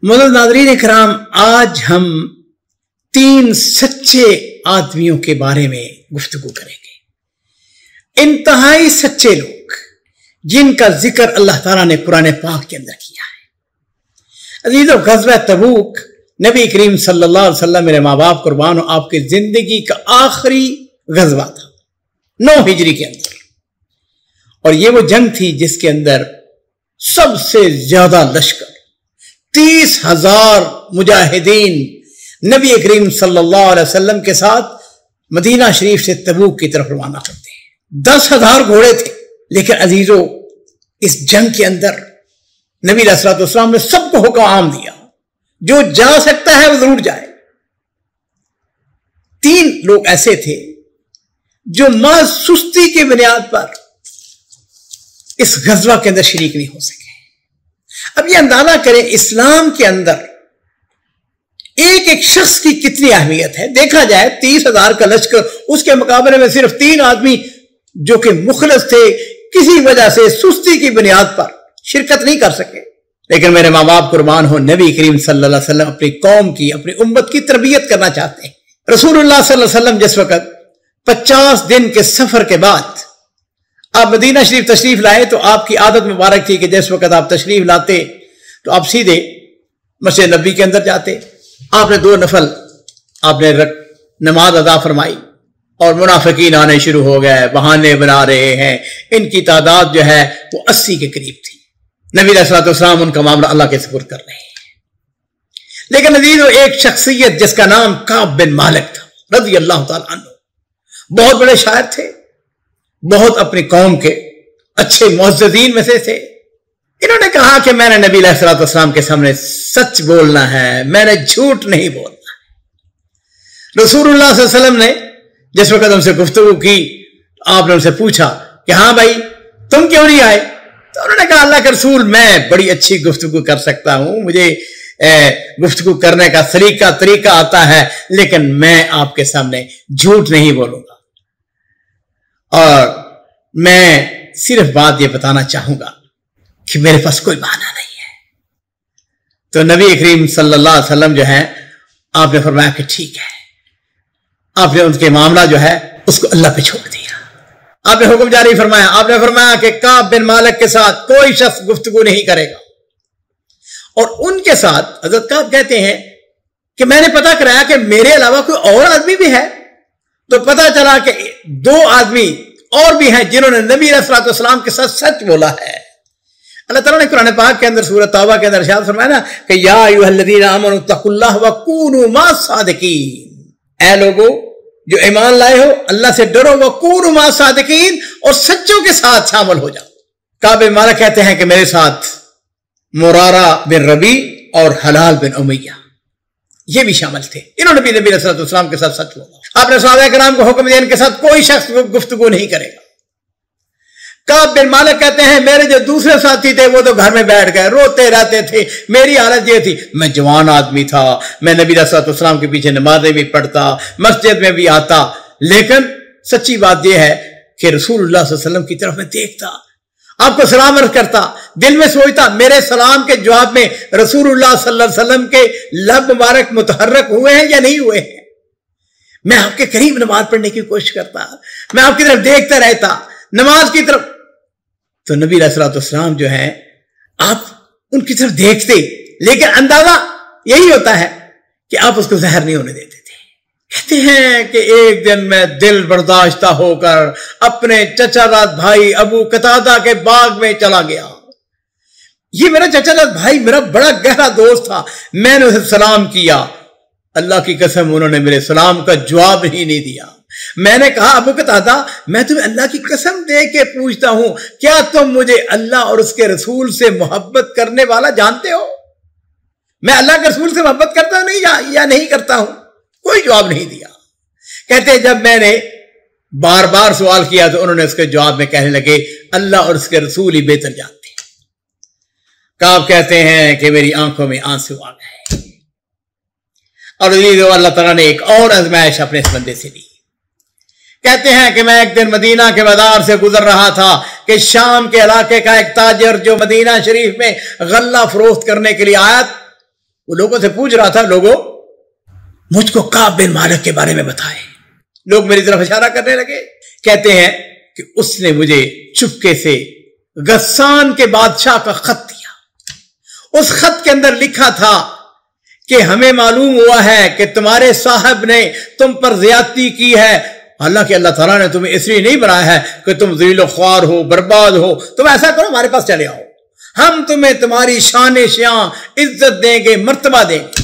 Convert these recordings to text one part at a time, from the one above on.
मुअज़्ज़ज़ नाज़रीन इकराम, आज हम 3 सच्चे आदमियों के बारे में गुफ्तगू करेंगे। इंतहाई सच्चे लोग जिनका जिक्र अल्लाह ताला ने कुरान पाक के अंदर किया है। अज़ीज़ों, ग़ज़वा तबूक नबी करीम सल्लल्लाहु अलैहि वसल्लम, मेरे माँ बाप कुर्बान हो, आपकी जिंदगी का आखिरी गज़वा था 9 हिजरी के अंदर। और ये वो जंग थी जिसके अंदर सबसे ज्यादा लश्कर 30,000 मुजाहिदीन नबी करीम सल्लल्लाहु अलैहि वसल्लम के साथ मदीना शरीफ से तबूक की तरफ रवाना करते हैं। 10,000 घोड़े थे। लेकिन अजीजों, इस जंग के अंदर नबी अलैहि सल्लम ने सबको हुक्म दिया, जो जा सकता है वो जरूर जाए। 3 लोग ऐसे थे जो मां सुस्ती की बुनियाद पर इस गजवा के अंदर शरीक नहीं हो सके। अब ये अंदाजा करें इस्लाम के अंदर एक एक शख्स की कितनी अहमियत है। देखा जाए 30,000 का लश्कर, उसके मुकाबले में सिर्फ 3 आदमी जो कि मुखलस थे, किसी वजह से सुस्ती की बुनियाद पर शिरकत नहीं कर सके। लेकिन मेरे माँ बाप कुर्बान हो, नबी करीम सल्लल्लाहु अलैहि वसल्लम अपनी कौम की, अपनी उम्मत की तरबियत करना चाहते हैं। रसूलुल्लाह सल्लल्लाहु अलैहि वसल्लम जिस वक्त 50 दिन के सफर के बाद आप मदीना शरीफ तशरीफ लाए, तो आपकी आदत मुबारक थी कि जिस वक्त आप तशरीफ लाते तो आप सीधे मस्जिद नबी के अंदर जाते। आपने 2 नफल आपने नमाज अदा फरमाई और मुनाफिकीन आने शुरू हो गए, बहाने बना रहे हैं। इनकी तादाद जो है वो 80 के करीब थी। नबी अलैहि सल्लम उनका मामला अल्लाह के सुपुर्द कर रहे हैं। लेकिन अजीजों, एक शख्सियत जिसका नाम काब बिन मालिक था रज़ी अल्लाह तआला अन्हु, बहुत बड़े शायर थे, बहुत अपनी कौम के अच्छे मुअज़्ज़ज़ीन में से थे। इन्होंने कहा कि मैंने नबी अलैहिस्सलाम के सामने सच बोलना है, मैंने झूठ नहीं बोलना है। रसूलुल्लाह सल्लल्लाहु अलैहि वसल्लम ने जिस वक्त उनसे गुफ्तगू की, आपने उनसे पूछा कि हाँ भाई, तुम क्यों नहीं आए? तो उन्होंने कहा, अल्लाह के रसूल, मैं बड़ी अच्छी गुफ्तगू कर सकता हूं, मुझे गुफ्तगू करने का तरीका आता है, लेकिन मैं आपके सामने झूठ नहीं बोलूंगा। और मैं सिर्फ बात यह बताना चाहूंगा कि मेरे पास कोई बहाना नहीं है। तो नबी करीम सल्लल्लाहु अलैहि वसल्लम जो है, आपने फरमाया कि ठीक है। आपने उनके मामला जो है उसको अल्लाह पे छोड़ दिया। आपने हुक्म जारी फरमाया, आपने फरमाया कि काब बिन मालिक के साथ कोई शख्स गुफ्तगू नहीं करेगा। और उनके साथ हजरत काब कहते हैं कि मैंने पता कराया कि मेरे अलावा कोई और आदमी भी है। तो पता चला कि 2 आदमी और भी हैं जिन्होंने नबी अलैहिस्सलाम के साथ सच बोला है। अल्लाह ताला ने कुरान पाक के अंदर सूरह तौबा के अंदर इरशाद फरमाया ना कि या अय्युहल्लज़ीना आमनू तक़ुल्लाह व कूनू मास सादिकीन, ऐ लोगो जो ईमान लाए हो, अल्लाह से डरो, व कूनू मास सादिकीन, और सच्चों के साथ शामिल हो जाओ। काब बिन मालिक कहते हैं कि मेरे साथ मुरारा बिन रबी और हलाल बिन उमैया ये भी शामिल थे। इन्होंने भी नबी अलैहिस्सलाम के साथ सच बोला। आपने सहाबा किराम को हुक्म दिया, इनके साथ कोई शख्स गुफ्तगू नहीं करेगा। काब बिन मालिक कहते हैं मेरे जो दूसरे साथी थे वो तो घर में बैठ गए, रोते रहते थे। मेरी हालत ये थी, मैं जवान आदमी था, मैं नबी अलैहिस्सलाम के पीछे नमाजें भी पढ़ता, मस्जिद में भी आता, लेकिन सच्ची बात यह है कि रसूलुल्लाह सल्लल्लाहु अलैहि वसल्लम की तरफ मैं देखता, आपको सलाम अर्ज करता, दिल में सोचता मेरे सलाम के जवाब में रसूलुल्लाह सल्लल्लाहु अलैहि वसल्लम के लब मुबारक मुतहर्रक हुए हैं या नहीं हुए हैं। मैं आपके करीब नमाज पढ़ने की कोशिश करता, मैं आपकी तरफ देखता रहता, नमाज की तरफ। तो नबी अलैहिस्सलाम जो है, आप उनकी तरफ देखते, लेकिन अंदाजा यही होता है कि आप उसको जहर नहीं होने देते थे। कहते हैं कि एक दिन मैं दिल बर्दाश्ता होकर अपने चचाजाद भाई अबू कतादा के बाग में चला गया। ये मेरा चचाजाद भाई मेरा बड़ा गहरा दोस्त था, मैंने उसे सलाम किया। अल्लाह की कसम, उन्होंने मेरे सलाम का जवाब ही नहीं दिया। मैंने कहा, अबू कतादा, मैं तुम्हें अल्लाह की कसम दे के पूछता हूं, क्या तुम मुझे अल्लाह और उसके रसूल से मोहब्बत करने वाला जानते हो? मैं अल्लाह के रसूल से मोहब्बत करता हूं नहीं या नहीं करता हूं? कोई जवाब नहीं दिया। कहते जब मैंने बार बार सवाल किया तो उन्होंने उसके जवाब में कहने लगे, अल्लाह और उसके रसूल ही बेहतर जानते हैं। काब कहते हैं कि मेरी आंखों में आंसू आ गए। और अल्लाह ताला ने एक और आजमाइश अपने इस बंदे से ली। कहते हैं कि मैं एक दिन मदीना के बाजार से गुजर रहा था कि शाम के इलाके का एक ताजर जो मदीना शरीफ में गल्ला फरोख्त करने के लिए आया, وہ لوگوں سے پوچھ رہا تھا، لوگوں مجھ کو کعب بن مالک کے بارے میں بتائیں۔ لوگ میری طرف اشارہ کرنے لگے، کہتے ہیں کہ اس نے مجھے چپکے سے غسان کے بادشاہ کا خط دیا۔ اس خط کے اندر لکھا تھا کہ ہمیں معلوم ہوا ہے کہ تمہارے صاحب نے تم پر زیادتی کی ہے، حالانکہ اللہ تعالیٰ نے تمہیں اس لیے نہیں بنایا ہے کہ تم ذلیل و خوار ہو، برباد ہو، تم ایسا کرو ہمارے پاس چلے آؤ، ہم تمہیں تمہاری شان شیاں عزت دیں گے، مرتبہ دیں گے۔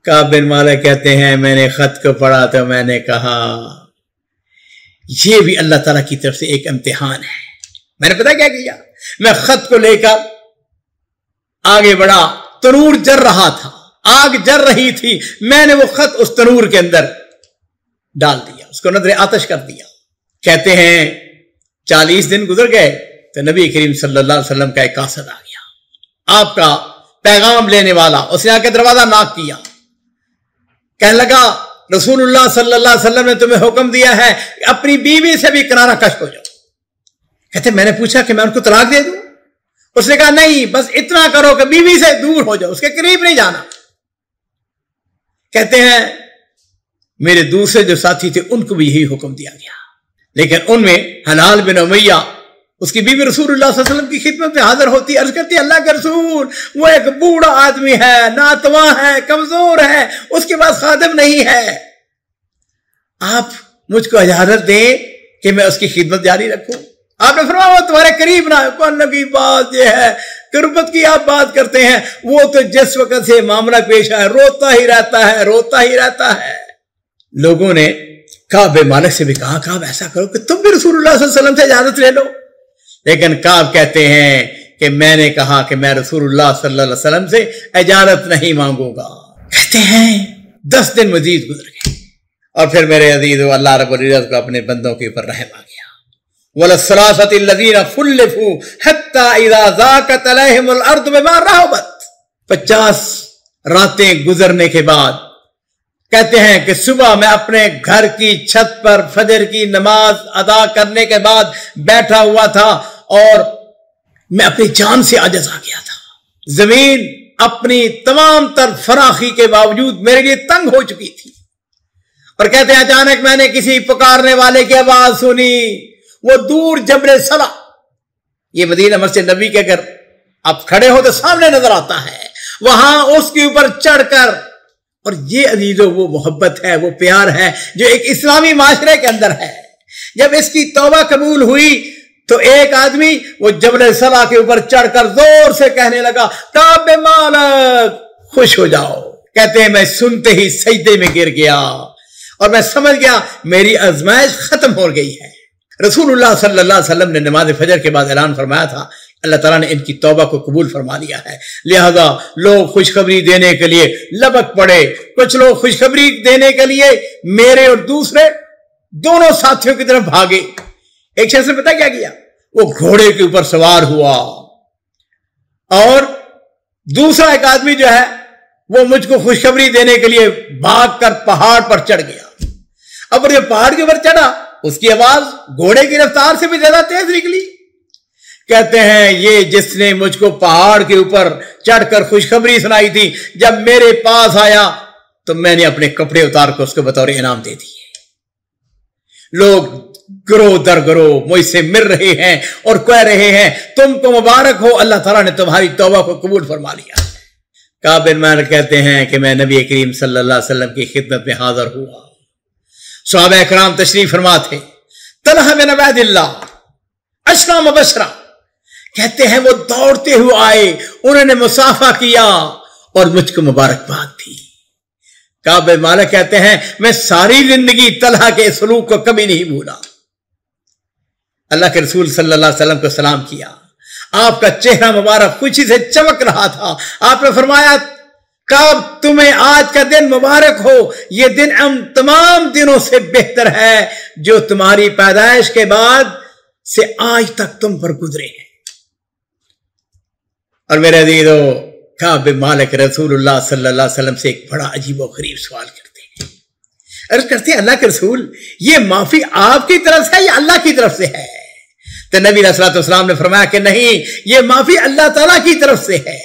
کعب بن مالک کہتے ہیں میں نے خط کو پڑھا تو میں نے کہا یہ بھی اللہ تعالیٰ کی طرف سے ایک امتحان ہے۔ میں نے پتہ کیا کیا، میں خط کو لے کر آگے بڑھا، تنور جل رہا تھا، آگ جل رہی تھی، میں نے وہ خط اس تنور کے اندر ڈال دیا، اس کو نظر آتش کر دیا۔ کہتے ہیں 40 دن گزر گئے تو نبی کریم صلی اللہ علیہ وسلم کا ایک قاصد آ گیا، آپ کا پیغام لینے والا، اس نے آ کے دروازہ ناک کیا، کہنے لگا رسول اللہ صلی اللہ علیہ وسلم نے تمہیں حکم دیا ہے اپنی بیوی سے بھی کنارہ کش ہو جاؤ۔ کہتے میں نے پوچھا کہ میں ان کو طلاق دے دوں؟ اس نے کہا نہیں، بس اتنا کرو کہ بیوی سے دور ہو جاؤ، اس کے قریب نہیں جانا۔ کہتے ہیں میرے دوسرے جو ساتھی تھے ان کو بھی یہی حکم دیا گیا، لیکن ان میں حلال بن امیہ، اس کی بیوی رسول اللہ صلی اللہ علیہ وسلم کی خدمت میں حاضر ہوتی، عرض کرتی اللہ کے رسول وہ ایک بوڑھا آدمی ہے، ناتواں ہے، کمزور ہے، اس کے پاس خادم نہیں ہے، آپ مجھ کو اجازت دیں کہ میں اس کی خدمت جاری رکھوں۔ آپ نے فرمایا وہ تمہارے قریب نہ ہے۔ کہنے کی بات یہ ہے، قربت کی آپ بات کرتے ہیں، وہ تو جس وقت سے معاملہ پیش ہے روتا ہی رہتا ہے، روتا ہی رہتا ہے۔ لوگوں نے کعب مالک سے بھی کہا کعب ایسا کرو کہ تم بھی رسول اللہ صلی اللہ علیہ وسلم سے اجازت لے لو، لیکن کعب کہتے ہیں کہ میں نے کہا کہ میں رسول اللہ صلی اللہ علیہ وسلم سے اجازت نہیں مانگوں گا۔ کہتے ہیں 10 دن مزید گزر گئے اور پھر میرے عزیزو اللہ رب العزت کو اپنے بندوں کے اوپر رحم آ گیا۔ وَلَلثَّلَاثَةِ الَّذِينَ خُلِّفُوا حَتَّى إِذَا ضَاقَتْ عَلَيْهِمُ الْأَرْضُ بِمَا رَحُبَتْ، 50 راتیں گزرنے کے بعد کہتے ہیں کہ صبح میں اپنے گھر کی چھت پر فجر کی نماز ادا کرنے کے بعد بیٹھا ہوا تھا اور میں اپنی جان سے عاجز آ گیا تھا، زمین اپنی تمام تر فراخی کے باوجود میرے لیے تنگ ہو چکی تھی، اور کہتے ہیں اچانک میں نے کسی پکارنے والے کی آواز سنی، وہ دور جبل سلا، یہ مدینہ مسجد نبی کے اگر آپ کھڑے ہو تو سامنے نظر آتا ہے، وہاں اس کے اوپر چڑھ کر، اور یہ عزیزو وہ محبت ہے، وہ پیار ہے جو ایک اسلامی معاشرے کے اندر ہے۔ جب اس کی توبہ قبول ہوئی تو ایک آدمی وہ جبل سلا کے اوپر چڑھ کر زور سے کہنے لگا کعب مالک خوش ہو جاؤ۔ کہتے ہیں میں سنتے ہی سجدے میں گر گیا اور میں سمجھ گیا میری آزمائش ختم ہو گئی ہے۔ رسول اللہ صلی اللہ علیہ وسلم نے نماز فجر کے بعد اعلان فرمایا تھا اللہ تعالیٰ نے ان کی توبہ کو قبول فرما لیا ہے، لہذا لوگ خوشخبری دینے کے لیے لبک پڑے۔ کچھ لوگ خوشخبری دینے کے لیے میرے اور دوسرے دونوں ساتھیوں کی طرف بھاگے۔ ایک شخص نے پتہ کیا کیا، وہ گھوڑے کے اوپر سوار ہوا اور دوسرا ایک آدمی جو ہے وہ مجھ کو خوشخبری دینے کے لیے بھاگ کر پہاڑ پر چڑھ گیا۔ اب جب پہاڑ کے اوپر چڑھا اس کی آواز گھوڑے کی رفتار سے بھی زیادہ تیز نکلی۔ کہتے ہیں یہ جس نے مجھ کو پہاڑ کے اوپر چڑھ کر خوشخبری سنائی تھی، جب میرے پاس آیا تو میں نے اپنے کپڑے اتار کر اس کو بطور انعام دے دیے۔ لوگ گروہ در گروہ مجھ سے مل رہے ہیں اور کہہ رہے ہیں تم کو مبارک ہو، اللہ تعالیٰ نے تمہاری توبہ کو قبول فرما لیا۔ کعب بن مالک کہتے ہیں کہ میں نبی کریم صلی اللہ علیہ وسلم کی خدمت میں حاضر ہوا، صحابہ اکرام تشریف فرما تھے، طلحہ بن عبید اللہ، اشرا مبشرہ، کہتے ہیں وہ دوڑتے ہوئے آئے، انہوں نے مصافحہ کیا اور مجھ کو مبارکباد دی۔ کعب بن مالک کہتے ہیں میں ساری زندگی طلحہ کے سلوک کو کبھی نہیں بھولا۔ اللہ کے رسول صلی اللہ علیہ وسلم کو سلام کیا، آپ کا چہرہ مبارک خوشی سے چمک رہا تھا۔ آپ نے فرمایا کعب تمہیں آج کا دن مبارک ہو، یہ دن ہم تمام دنوں سے بہتر ہے جو تمہاری پیدائش کے بعد سے آج تک تم پر گزرے ہیں۔ اور میرے عزیزو کعب بن مالک رسول اللہ صلی اللہ علیہ وسلم سے ایک بڑا عجیب و غریب سوال کرتے ہیں، عرض کرتے ہیں اللہ کے رسول یہ معافی آپ کی طرف سے یا اللہ کی طرف سے ہے؟ تو نبی علیہ الصلوۃ والسلام نے فرمایا کہ نہیں، یہ معافی اللہ تعالیٰ کی طرف سے ہے۔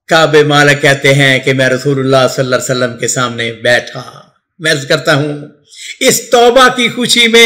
کعب مالک کہتے ہیں کہ میں رسول اللہ صلی اللہ علیہ وسلم کے سامنے بیٹھا، میں عرض کرتا ہوں اس توبہ کی خوشی میں